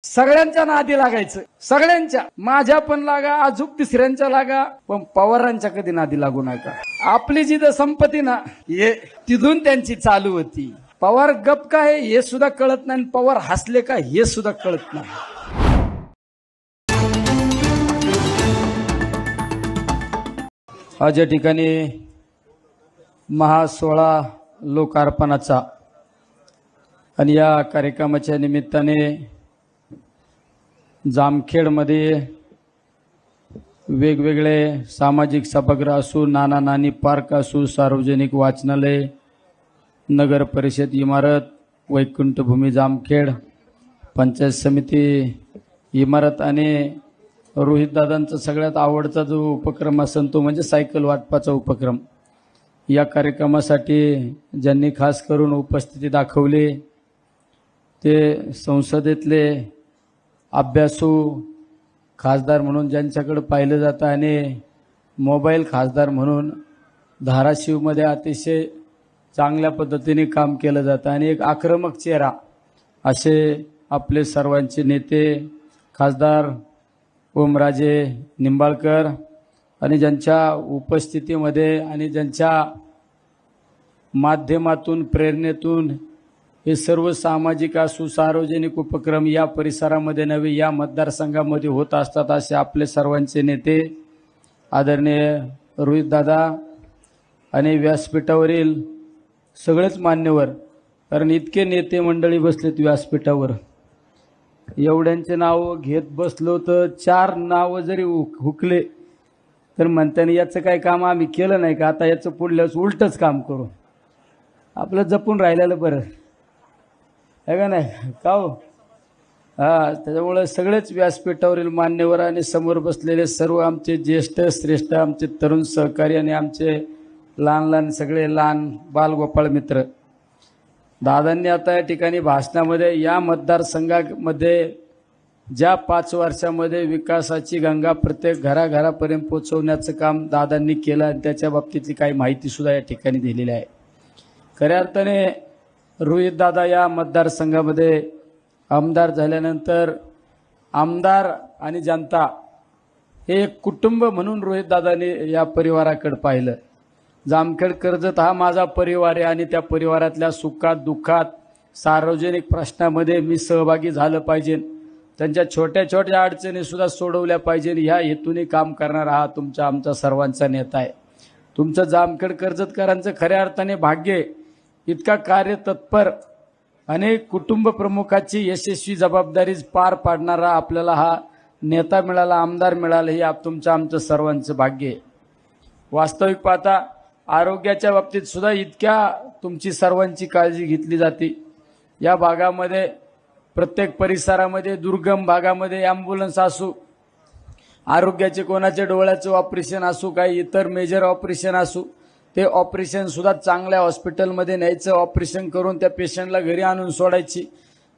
सगळ्यांच्या नादी लागायचं, सगळ्यांच्या, माझ्या पण लागा, अजूक तिसऱ्यांच्या लागा, पण पवारांच्या कधी नादी लागू नका. आपली जिथं संपत्ती ना हे तिथून त्यांची चालू होती. पवार गप काय हे सुद्धा कळत नाही, पवार हसले का हे सुद्धा कळत नाही. आज या ठिकाणी महासोहळा लोकार्पणाचा आणि या कार्यक्रमाच्या निमित्ताने जामखेडमध्ये वेगवेगळे सामाजिक सभागृह असू, नाना नानी पार्क असू, सार्वजनिक वाचनालय, नगर परिषद इमारत, वैकुंठभूमी जामखेड, पंचायत समिती इमारत आणि रोहितदादांचा सगळ्यात आवडता जो उपक्रम असेल तो म्हणजे सायकल वाटपाचा उपक्रम. या कार्यक्रमासाठी ज्यांनी खास करून उपस्थिती दाखवली ते संसदेतले अभ्यासू खासदार म्हणून ज्यांच्याकडे पाहिलं जातं आणि मोबाईल खासदार म्हणून धाराशिवमध्ये अतिशय चांगल्या पद्धतीने काम केलं जातं आणि एक आक्रमक चेहरा असे आपले सर्वांचे नेते खासदार ओमराजे निंबाळकर आणि ज्यांच्या उपस्थितीमध्ये आणि ज्यांच्या माध्यमातून प्रेरणेतून हे सर्व सामाजिक असू सार्वजनिक उपक्रम या परिसरामध्ये नव्हे या मतदारसंघामध्ये होत असतात असे आपले सर्वांचे नेते आदरणीय रोहितदादा आणि व्यासपीठावरील सगळेच मान्यवर, कारण इतके नेते मंडळी बसलेत व्यासपीठावर, एवढ्यांचे नाव घेत बसलो तर 4 नावं जरी हुकले तर म्हणताना याचं काय काम आम्ही केलं नाही का, आता याचं पुढल्याच उलटच काम करू, आपलं जपून राहिलेलं बरं आहे का नाही का हो? त्याच्यामुळे सगळेच व्यासपीठावरील मान्यवर आणि समोर बसलेले सर्व आमचे ज्येष्ठ श्रेष्ठ आमचे तरुण सहकारी आणि आमचे लहान लहान सगळे लहान बालगोपाळ मित्र, दादांनी आता या ठिकाणी भाषणामध्ये या मतदारसंघामध्ये ज्या 5 वर्षामध्ये विकासाची गंगा प्रत्येक घराघरापर्यंत पोहोचवण्याचं काम दादांनी केलं आणि त्याच्या बाबतीतली काही माहिती सुद्धा या ठिकाणी दिलेली आहे. खऱ्या अर्थाने रोहितदादा या मतदारसंघामध्ये आमदार झाल्यानंतर आमदार आणि जनता हे एक कुटुंब म्हणून रोहितदादाने या परिवाराकडे पाहिलं. जामखेड कर्जत हा माझा परिवार आहे आणि त्या परिवारातल्या सुखात दुःखात सार्वजनिक प्रश्नामध्ये मी सहभागी झालं पाहिजे, त्यांच्या छोट्या छोट्या अडचणी सुद्धा सोडवल्या पाहिजे ह्या हेतूने काम करणारा हा तुमचा आमचा सर्वांचा नेता आहे. तुमचं जामखेड कर्जतकरांचं खऱ्या अर्थाने भाग्य आहे. इतका कार्यतत्पर अनेक कुटुंब प्रमुखाची यशस्वी जबाबदारी पार पाडणारा आपल्याला हा नेता मिळाला, आमदार मिळाला, हे तुमचं आमचं सर्वांचं भाग्य आहे. वास्तविक पाहता आरोग्याच्या बाबतीत सुद्धा इतक्या तुमची सर्वांची काळजी घेतली जाते. या भागामध्ये प्रत्येक परिसरामध्ये दुर्गम भागामध्ये ॲम्ब्युलन्स असू, आरोग्याचे कोणाचे डोळ्याचं ऑपरेशन असू, काही इतर मेजर ऑपरेशन असू, ते ऑपरेशन सुद्धा चांगल्या हॉस्पिटलमध्ये न्यायचं, ऑपरेशन करून त्या पेशंटला घरी आणून सोडायची,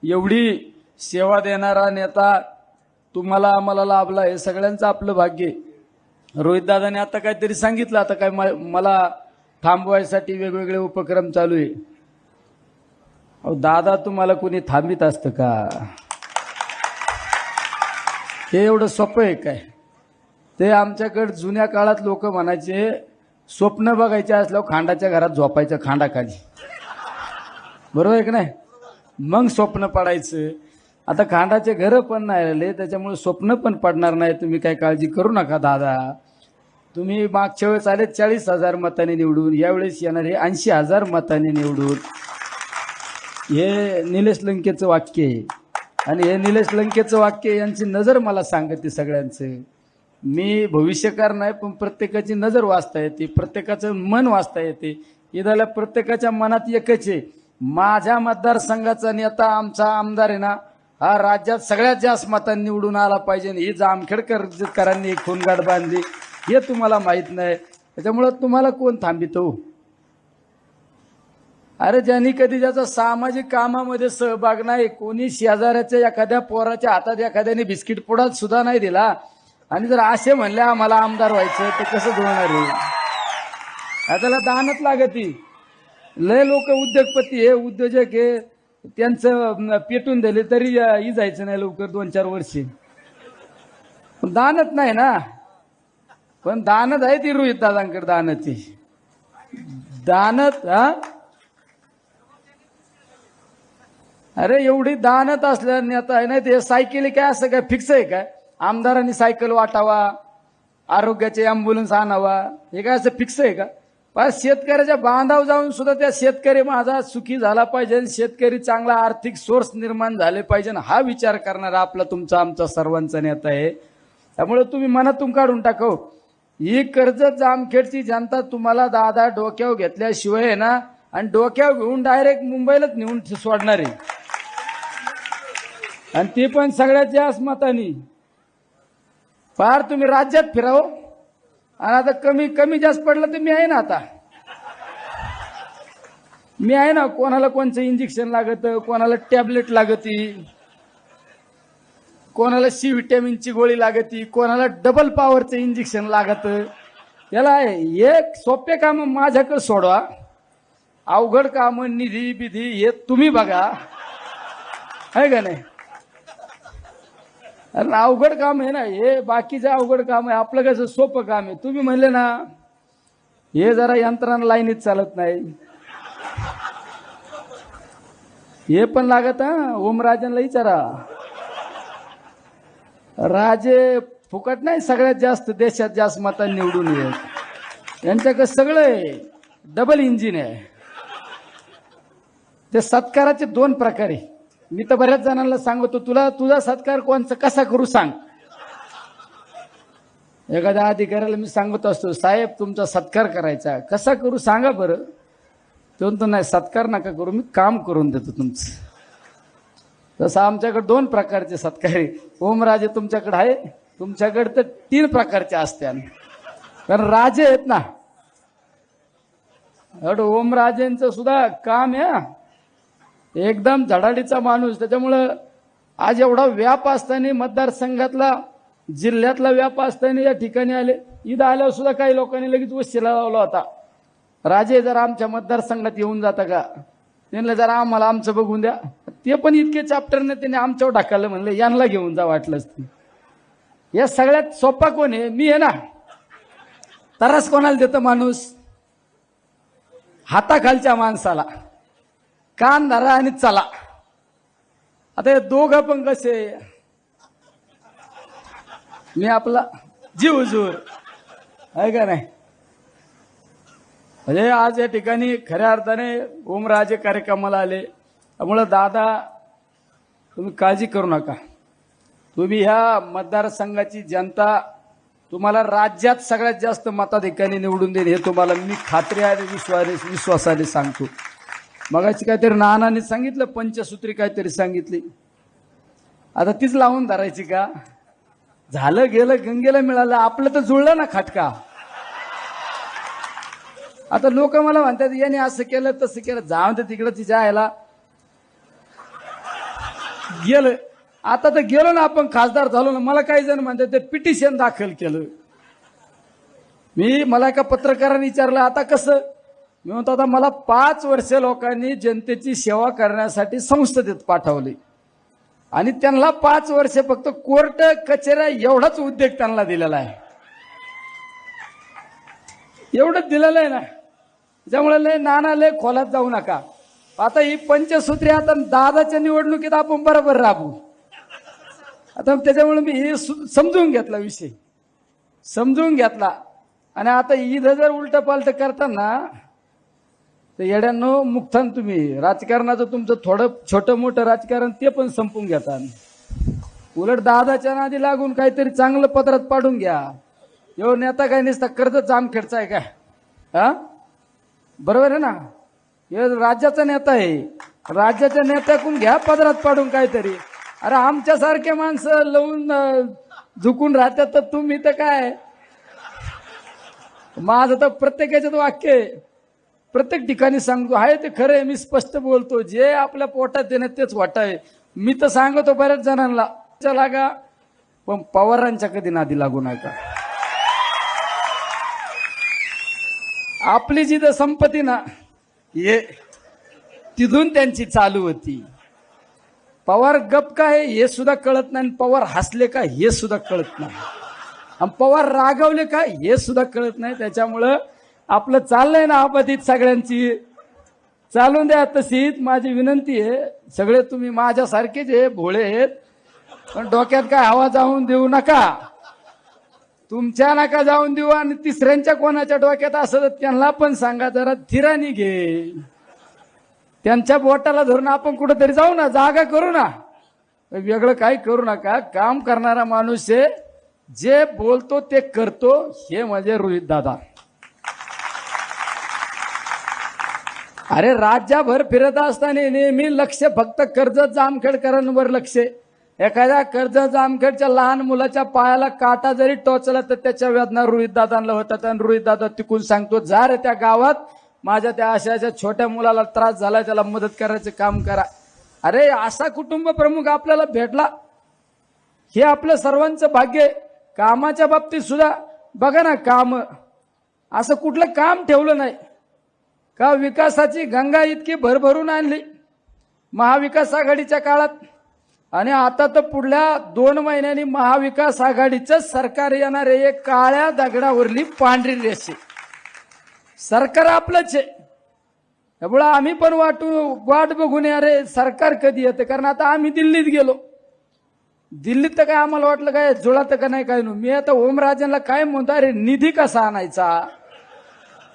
एवढी सेवा देणारा नेता तुम्हाला आम्हाला लाभला, हे सगळ्यांचं आपलं भाग्य. रोहितदादाने आता काहीतरी सांगितलं, आता काय मला थांबवायसाठी वेगवेगळे उपक्रम चालू आहे. अहो दादा, तुम्हाला कोणी थांबित असतं का? हे एवढं सोपं आहे काय? ते आमच्याकडे जुन्या काळात लोक म्हणायचे स्वप्न बघायचे असल्यावर खांडाच्या घरात झोपायचं खांडाखाली, बरोबर आहे की नाही? मग स्वप्न पडायचं. आता खांडाचे घरं पण नाही राहिले, त्याच्यामुळे स्वप्न पण पडणार नाही. तुम्ही काय काळजी करू नका दादा. तुम्ही मागच्या वेळेस आले 40,000 मतांनी निवडून, यावेळेस येणार हे 80,000 मतांनी निवडून. हे निलेश लंकेचं वाक्य आहे आणि हे निलेश लंकेचं वाक्य यांची नजर मला सांगते सगळ्यांचं. मी भविष्यकार नाही, पण प्रत्येकाची नजर वाचता येते, प्रत्येकाचं मन वाचता येते. इथल्या प्रत्येकाच्या मनात एकच आहे, माझ्या मतदारसंघाचा नेता आमचा आमदार आहे ना, हा राज्यात सगळ्यात जास्त मतांनी निवडून आला पाहिजे. ही जामखेड कर्जतकरांनी खूनगाठ बांधली हे तुम्हाला माहित नाही, त्याच्यामुळे तुम्हाला कोण थांबितो? अरे ज्यांनी कधी ज्याचा सामाजिक कामामध्ये सहभाग नाही, कोणी शेजाऱ्याच्या एखाद्या पोराच्या हातात एखाद्याने बिस्किट पुडा सुद्धा नाही दिला आणि जर असे म्हणले आम्हाला आमदार व्हायचं तर कसं होणार आहे? त्याला दानच लागती. लय लोक उद्योगपती आहे, उद्योजक आहे, त्यांचं पेटून दिले तरी जायचं नाही लवकर 2-4 वर्षे. पण दानत नाही ना, पण दानत आहे ती रोहित दादांकडे दानत दानत. अरे एवढी दानत असल्याने आता आहे ना, ते सायकली काय असं काय फिक्स आहे काय? आमदारांनी सायकल वाटावा, आरोग्याचे अँब्युलन्स आणावा, हे काय असं फिक्स आहे का? पण शेतकऱ्याच्या बांधावर जाऊन सुद्धा त्या शेतकरी माझा सुखी झाला पाहिजे, शेतकरी चांगला आर्थिक सोर्स निर्माण झाले पाहिजे, हा विचार करणारा आपला तुमचा आमचा सर्वांचा नेता आहे. त्यामुळे तुम्ही मनातून काढून टाकव ही कर्जत जामखेडची जनता तुम्हाला दादा डोक्यावर घेतल्याशिवाय आहे ना, आणि डोक्यावर घेऊन डायरेक्ट मुंबईलाच नेऊन सोडणार आहे, आणि ते पण सगळ्यात जास्त मतानी. फार तुम्ही राज्यात फिराव, आणि आता कमी कमी जास्त पडलं तर मी आहे ना, आता मी आहे ना. कोणाला कोणचं इंजेक्शन लागत, कोणाला टॅबलेट लागती, कोणाला सी व्हिटॅमिनची गोळी लागती, कोणाला डबल पॉवरचं इंजेक्शन लागत. याला एक सोपे काम माझ्याकडे सोडवा, अवघड काम निधी बिधी हे तुम्ही बघा, आहे का नाही? अरे अवघड काम आहे ना हे, बाकीचं अवघड काम आहे, आपलं कसं सोपं काम आहे. तुम्ही म्हणले ना हे जरा यंत्रणा लाईनीत चालत नाही, हे पण लागत. ओमराजेंना विचारा, राजे फुकट नाही, सगळ्यात जास्त देशात जास्त मतांनी निवडून येत, यांच्याकडे सगळं आहे, डबल इंजिन आहे. ते सत्काराचे 2 प्रकार आहे. मी तर बऱ्याच जणांना सांगतो, तुला तुझा सत्कार कोणचा कसा करू सांग. एखाद्या अधिकाऱ्याला मी सांगत असतो, साहेब तुमचा सत्कार करायचा, कसा करू सांगा बरं. तो म्हणतो नाही सत्कार नका करू, मी काम करून देतो तुमचं. तसं आमच्याकडे 2 प्रकारचे सत्कार आहे. ओमराजे तुमच्याकडे आहे, तुमच्याकडे तर 3 प्रकारचे असते, कारण राजे आहेत ना. ओमराजेंचं सुद्धा काम आहे एकदम धडाडीचा माणूस. त्याच्यामुळं आज एवढा व्याप असताना, मतदारसंघातला जिल्ह्यातला व्याप असताना या ठिकाणी आले. इथं आल्यावर सुद्धा काही लोकांनी लगेच वशिला लावला होता, राजे जरा आमच्या मतदारसंघात येऊन जाता का, त्यांना जरा आम्हाला आमचं बघून द्या. ते पण इतके चॅप्टरने त्यांनी आमच्यावर ढकललं, म्हणलं यांना घेऊन जा वाटलंच. या सगळ्यात सोपा कोण आहे? मी आहे ना. तरस कोणाला देतं माणूस? हाताखालच्या माणसाला. कान धरा आणि चला. आता हे दोघं पण कसे, मी आपला जीव जोर आहे का नाही. म्हणजे आज या ठिकाणी खऱ्या अर्थाने ओमराजे कार्यक्रमाला आले. त्यामुळं दादा तुम्ही काळजी करू नका. तुम्ही ह्या मतदारसंघाची जनता तुम्हाला राज्यात सगळ्यात जास्त मताधिकाने निवडून देईल, हे तुम्हाला मी खात्री आणि विश्वासाने सांगतो. मगाची काहीतरी नानाने सांगितलं, पंचसूत्री काहीतरी सांगितली, आता तीच लावून धरायची का? झालं गेलं, गंगेला मिळालं, आपलं तर जुळलं ना खटका. आता लोक मला म्हणतात याने असं केलं तसं केलं, जाऊन तर तिकडं तिच्या आयला गेलं. आता तर गेलो ना आपण, खासदार झालो ना. मला काही जण म्हणतात ते पिटिशन दाखल केलं. मला एका पत्रकाराने विचारलं आता कसं. मी म्हणतो आता मला 5 वर्ष लोकांनी जनतेची सेवा करण्यासाठी संसदेत पाठवली, आणि त्यांना 5 वर्ष फक्त कोर्ट कचेऱ्या एवढाच उद्योग त्यांना दिलेला आहे, एवढंच दिलेलं आहे ना. त्यामुळे लय नाना लय खोलात जाऊ नका. आता ही पंचसूत्री आता दादाच्या निवडणुकीत आपण बरोबर राबू. आता त्याच्यामुळे मी हे समजून घेतला, विषय समजून घेतला. आणि आता इथं जर उलट पालट करताना तर येड्यांनो मुक्तान तुम्ही राजकारणाचं तुमचं थोडं छोटं मोठं राजकारण ते पण संपून घेता. उलट दादाच्या नादी लागून काहीतरी चांगलं पदरात पाडून घ्या. एवढ नेता काय नसता कर्ज जामखेडचा आहे काय? हा बरोबर आहे ना. हे राज्याचा नेता आहे, राज्याच्या नेत्याकडून घ्या पदरात पाडून काहीतरी. अरे आमच्यासारखे माणसं लावून झुकून राहतात तर तुम्ही तर काय. माझं तर प्रत्येकाचं वाक्य आहे, प्रत्येक ठिकाणी सांगतो आहे ते खरं आहे. मी स्पष्ट बोलतो, जे आपल्या पोटात येणं तेच वाट आहे. मी तर सांगतो बऱ्याच जणांना लागा, पण पवारांच्या कधी नादी लागू नका. आपली जिथं संपत्ती ना हे तिथून त्यांची चालू होती. पवार गप काय हे सुद्धा कळत नाही, पवार हसले का हे सुद्धा कळत नाही, आणि पवार रागवले का हे सुद्धा कळत नाही. त्याच्यामुळं आपलं चाललंय ना आपत्तीत सगळ्यांची, चालून द्या. तशीच माझी विनंती आहे, सगळे तुम्ही माझ्यासारखेच आहे, भोळे आहेत, पण डोक्यात काय हवा जाऊन देऊ नका, तुमच्या नका जाऊन देऊ. आणि तिसऱ्यांच्या कोणाच्या डोक्यात असं तर त्यांना पण सांगा जरा धीराने घे, त्यांच्या बोटाला धरून आपण कुठेतरी जाऊ ना, जागा करू ना, वेगळं काही करू नका. काम करणारा माणूस आहे, जे बोलतो ते करतो, हे म्हणजे रोहित दादा. अरे राज्यभर फिरत असताना नेहमी लक्ष फक्त कर्जत जामखेडकरांवर लक्ष. एखाद्या कर्जत जामखेडच्या लहान मुलाच्या पायाला काटा जरी टोचला तर त्याच्या वेदना रोहित दादांना होतात, आणि रोहित दादा तिकून सांगतो जा रे त्या गावात, माझ्या त्या अशा छोट्या मुलाला त्रास झाला, त्याला मदत करायचं काम करा. अरे असा कुटुंब प्रमुख आपल्याला भेटला, हे आपलं सर्वांचं भाग्य. कामाच्या बाबतीत सुद्धा बघा ना, काम असं कुठलं काम ठेवलं नाही का. विकासाची गंगा इतकी भरभरून आणली महाविकास आघाडीच्या काळात, आणि आता तर पुढल्या 2 महिन्यांनी महाविकास आघाडीचं सरकार येणार आहे. एक काळ्या दगडावरली पांढरी रेषे, सरकार आपलंच आहे. त्यामुळं आम्ही पण वाट बघून अरे सरकार कधी येतं, कारण आता आम्ही दिल्लीत गेलो. दिल्लीत तर काय आम्हाला वाटलं काय जुळत का नाही काय. मी आता ओमराजेंना काय म्हणतो, अरे निधी कसा आणायचा,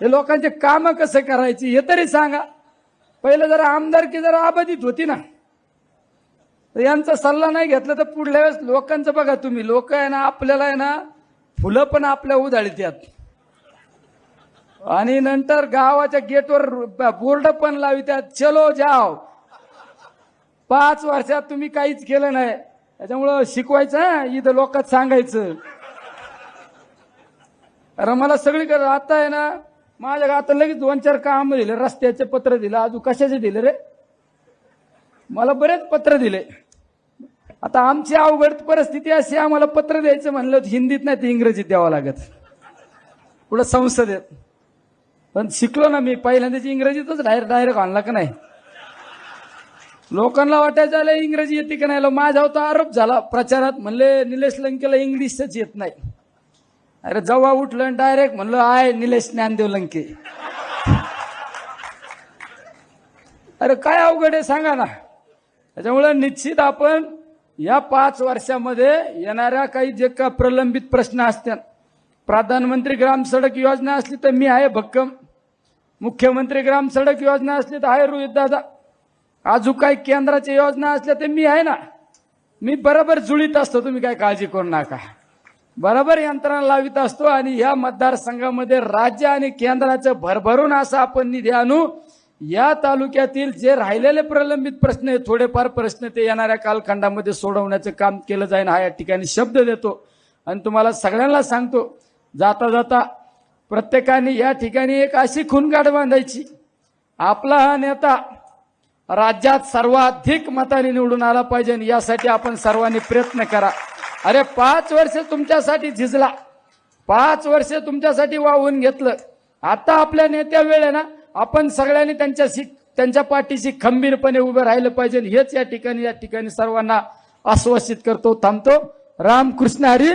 हे लोकांचे काम कसं करायची हे तरी सांगा. पहिलं जरा आमदारकी जरा अबाधित होती ना, तर यांचा सल्ला नाही घेतला तर पुढल्या वेळेस लोकांचं बघा तुम्ही. लोक आहे ना आपल्याला आहे ना फुलं पण आपल्या उधळीत यात, आणि नंतर गावाच्या गेटवर बोर्ड पण लावितात, चलो जाओ. 5 वर्षात तुम्ही काहीच केलं नाही, त्याच्यामुळं शिकवायचं इथं लोकांत सांगायचं. अरे मला सगळीकडे आता आहे ना, माझ्या आता लगेच 2-4 काम दिले, रस्त्याचे पत्र दिलं, अजून कशाचे दिले रे, मला बरेच पत्र दिले. आता आमची अवघड परिस्थिती अशी, आम्हाला पत्र द्यायचं म्हणलं हिंदीत नाही तर इंग्रजीत द्यावं लागत पुढे संसदेत. पण शिकलो ना मी, पहिल्यांदाच इंग्रजीतच डायरेक्ट आणला का नाही. लोकांना वाटायचं इंग्रजी येते का नाही. माझ्यावर तो आरोप झाला प्रचारात, म्हणले निलेश लंकेला इंग्लिशच येत नाही. अरे जेव्हा उठलं डायरेक्ट म्हणलं आय निलेश ज्ञानदेव लंके. अरे काय अवघड आहे सांगा ना. त्याच्यामुळे निश्चित आपण या 5 वर्षामध्ये येणाऱ्या काही जे का प्रलंबित प्रश्न असतात, प्रधानमंत्री ग्राम सडक योजना असली तर मी आहे भक्कम, मुख्यमंत्री ग्राम सडक योजना असली तर आहे रोहित दादा, अजून काही केंद्राच्या योजना असल्या तर मी आहे ना. मी बरोबर जुळीत असतो, तुम्ही काय काळजी करू नका, बरोबर यंत्रणा लावित असतो. आणि या मतदारसंघामध्ये राज्य आणि केंद्राचं भरभरून असं आपण निधी आणू. या तालुक्यातील जे राहिलेले प्रलंबित प्रश्न आहेत, थोडेफार प्रश्न ते येणाऱ्या कालखंडामध्ये सोडवण्याचं काम केलं जाईल, हा या ठिकाणी शब्द देतो. आणि तुम्हाला सगळ्यांना सांगतो, जाता जाता प्रत्येकाने या ठिकाणी एक अशी खूणगाठ बांधायची, आपला हा नेता राज्यात सर्वाधिक मताने निवडून आला पाहिजे, यासाठी आपण सर्वांनी प्रयत्न करा. अरे 5 वर्ष तुमच्यासाठी झिजला, 5 वर्ष तुमच्यासाठी वाहून घेतलं. आता आपल्या नेत्या वेळ आहे ना, आपण सगळ्यांनी त्यांच्या पाठीशी खंबीरपणे उभे राहिलं पाहिजे. हेच या ठिकाणी सर्वांना आश्वासित करतो. थांबतो. रामकृष्ण हरी.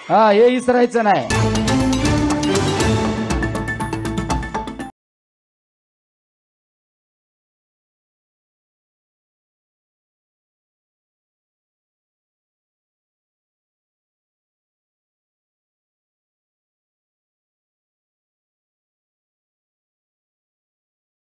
हा हे विसरायचं नाही.